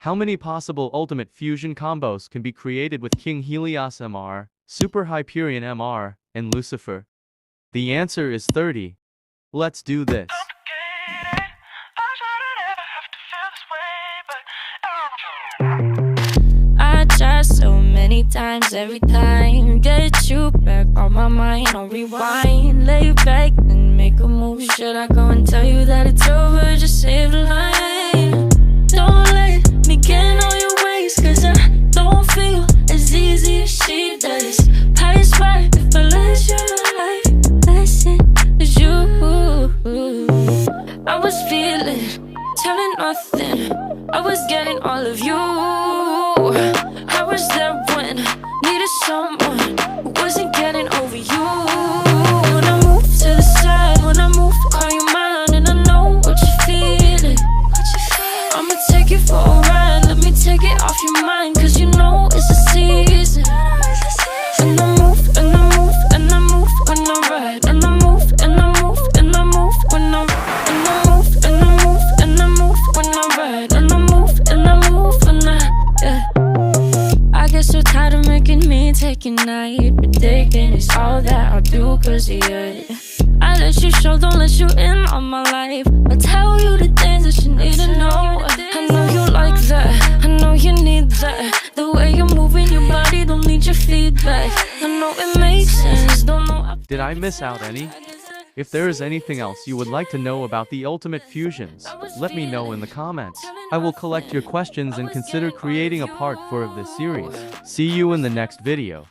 How many possible ultimate fusion combos can be created with King Helios MR, Super Hyperion MR, and Lucifer? The answer is 30. Let's do this. I try so many times, every time get you back on my mind. I'll rewind, lay back and make a move. Should I go and tell you that it's over? Just save the line. Don't let me get in all your ways, cause I don't feel as easy as she does. Pass by if I let you like lesson as you. I was feeling, telling nothing. I was getting all of you. I was there when needed someone who wasn't getting over you. When I move to the side, when I move, call you mine, and I know what you're feeling. I'ma take it for a ride, let me take it off your mind, cause you know it's a season. And I move, and I move, and I move when I ride, and I move, and I move, and I move when I ride, and I move, and I move, and I move when I ride, and I move, and I move when I get so tired of making me take a night, predicting it's all that I'll do cause of you. I let you show, don't let you in on my life. I tell you the things that you need to know. I know you like that, I know you need that. The way you're moving your body, don't need your feedback. I know it makes sense, don't know. Did I miss out any? If there is anything else you would like to know about the ultimate fusions, let me know in the comments. I will collect your questions and consider creating a part 4 of this series. See you in the next video.